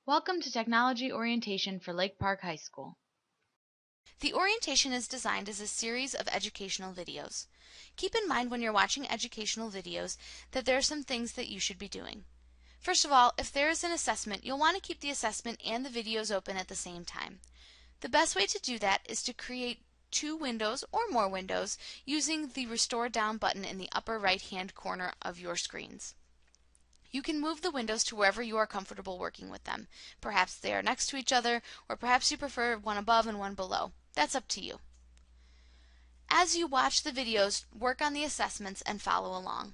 Welcome to Technology Orientation for Lake Park High School. The orientation is designed as a series of educational videos. Keep in mind when you're watching educational videos that there are some things that you should be doing. First of all, if there is an assessment, you'll want to keep the assessment and the videos open at the same time. The best way to do that is to create two windows or more windows using the Restore Down button in the upper right-hand corner of your screens. You can move the windows to wherever you are comfortable working with them. Perhaps they are next to each other, or perhaps you prefer one above and one below. That's up to you. As you watch the videos, work on the assessments and follow along.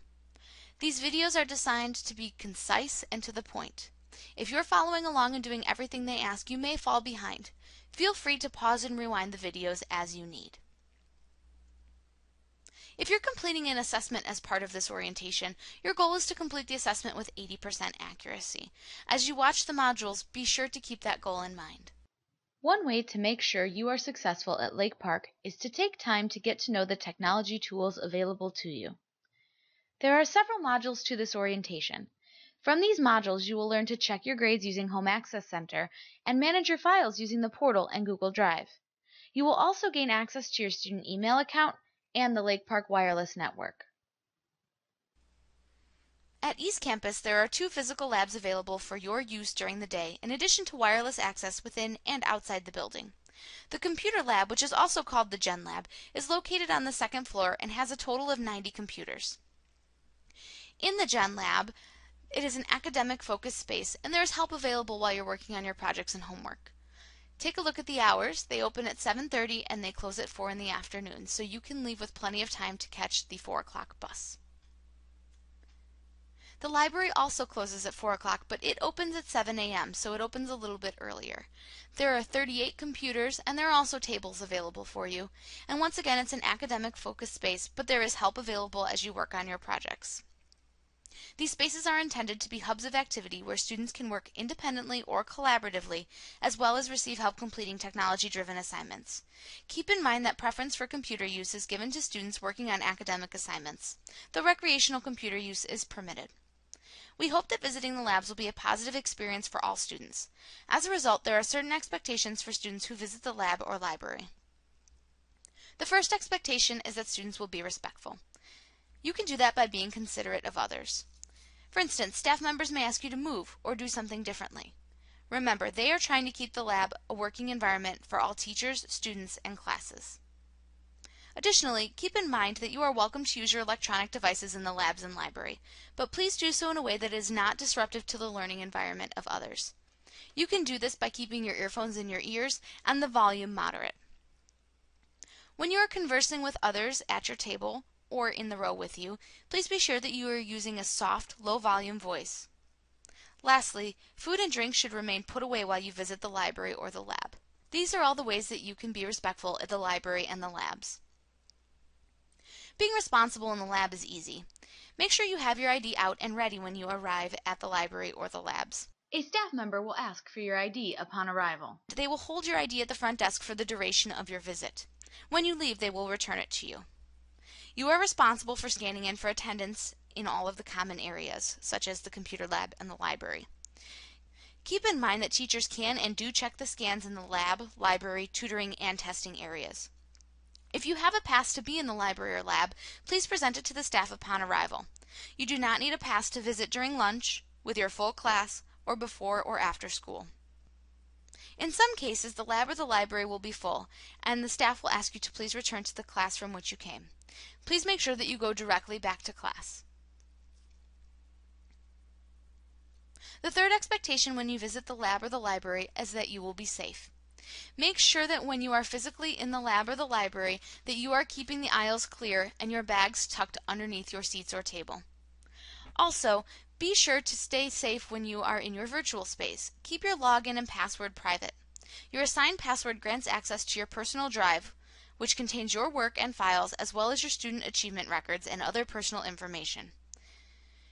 These videos are designed to be concise and to the point. If you're following along and doing everything they ask, you may fall behind. Feel free to pause and rewind the videos as you need. If you're completing an assessment as part of this orientation, your goal is to complete the assessment with 80% accuracy. As you watch the modules, be sure to keep that goal in mind. One way to make sure you are successful at Lake Park is to take time to get to know the technology tools available to you. There are several modules to this orientation. From these modules, you will learn to check your grades using Home Access Center and manage your files using the portal and Google Drive. You will also gain access to your student email account and the Lake Park Wireless Network. At East Campus, there are 2 physical labs available for your use during the day, in addition to wireless access within and outside the building. The computer lab, which is also called the Gen Lab, is located on the 2nd floor and has a total of 90 computers. In the Gen Lab, it is an academic focused space, and there is help available while you're working on your projects and homework. Take a look at the hours. They open at 7:30 and they close at 4 in the afternoon, so you can leave with plenty of time to catch the 4 o'clock bus. The library also closes at 4 o'clock, but it opens at 7 a.m., so it opens a little bit earlier. There are 38 computers, and there are also tables available for you. And once again, it's an academic focused space, but there is help available as you work on your projects. These spaces are intended to be hubs of activity where students can work independently or collaboratively, as well as receive help completing technology-driven assignments. Keep in mind that preference for computer use is given to students working on academic assignments, though recreational computer use is permitted. We hope that visiting the labs will be a positive experience for all students. As a result, there are certain expectations for students who visit the lab or library. The first expectation is that students will be respectful. You can do that by being considerate of others. For instance, staff members may ask you to move or do something differently. Remember, they are trying to keep the lab a working environment for all teachers, students, and classes. Additionally, keep in mind that you are welcome to use your electronic devices in the labs and library, but please do so in a way that is not disruptive to the learning environment of others. You can do this by keeping your earphones in your ears and the volume moderate. When you are conversing with others at your table, or in the row with you, please be sure that you are using a soft, low-volume voice. Lastly, food and drinks should remain put away while you visit the library or the lab. These are all the ways that you can be respectful at the library and the labs. Being responsible in the lab is easy. Make sure you have your ID out and ready when you arrive at the library or the labs. A staff member will ask for your ID upon arrival. They will hold your ID at the front desk for the duration of your visit. When you leave, they will return it to you. You are responsible for scanning in for attendance in all of the common areas, such as the computer lab and the library. Keep in mind that teachers can and do check the scans in the lab, library, tutoring, and testing areas. If you have a pass to be in the library or lab, please present it to the staff upon arrival. You do not need a pass to visit during lunch, with your full class, or before or after school. In some cases, the lab or the library will be full, and the staff will ask you to please return to the class from which you came. Please make sure that you go directly back to class. The third expectation when you visit the lab or the library is that you will be safe. Make sure that when you are physically in the lab or the library that you are keeping the aisles clear and your bags tucked underneath your seats or table. Also, be sure to stay safe when you are in your virtual space. Keep your login and password private. Your assigned password grants access to your personal drive, which contains your work and files as well as your student achievement records and other personal information.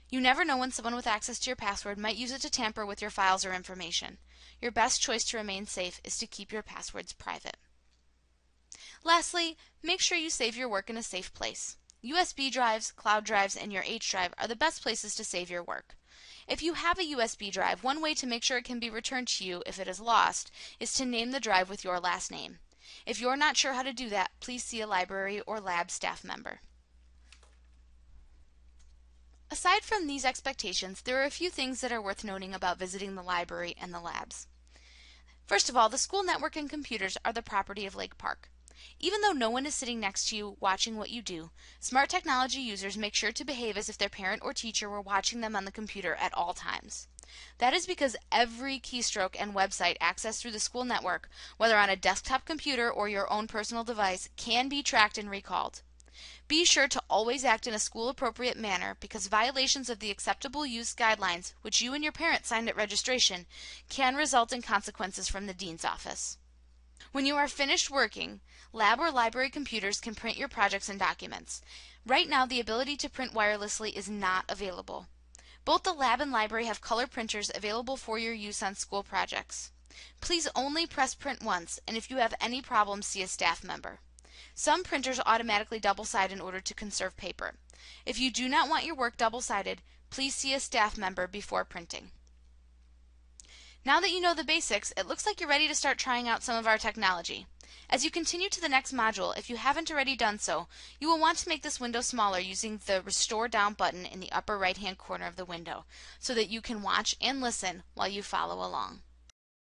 You never know when someone with access to your password might use it to tamper with your files or information. Your best choice to remain safe is to keep your passwords private. Lastly, make sure you save your work in a safe place. USB drives, cloud drives, and your H drive are the best places to save your work. If you have a USB drive, one way to make sure it can be returned to you if it is lost is to name the drive with your last name. If you're not sure how to do that, please see a library or lab staff member. Aside from these expectations, there are a few things that are worth noting about visiting the library and the labs. First of all, the school network and computers are the property of Lake Park. Even though no one is sitting next to you watching what you do, smart technology users make sure to behave as if their parent or teacher were watching them on the computer at all times. That is because every keystroke and website accessed through the school network, whether on a desktop computer or your own personal device, can be tracked and recalled. Be sure to always act in a school-appropriate manner because violations of the acceptable use guidelines, which you and your parent signed at registration, can result in consequences from the dean's office. When you are finished working, lab or library computers can print your projects and documents. Right now, the ability to print wirelessly is not available. Both the lab and library have color printers available for your use on school projects. Please only press print once, and if you have any problems, see a staff member. Some printers automatically double-side in order to conserve paper. If you do not want your work double-sided, please see a staff member before printing. Now that you know the basics, it looks like you're ready to start trying out some of our technology. As you continue to the next module, if you haven't already done so, you will want to make this window smaller using the Restore Down button in the upper right-hand corner of the window, so that you can watch and listen while you follow along.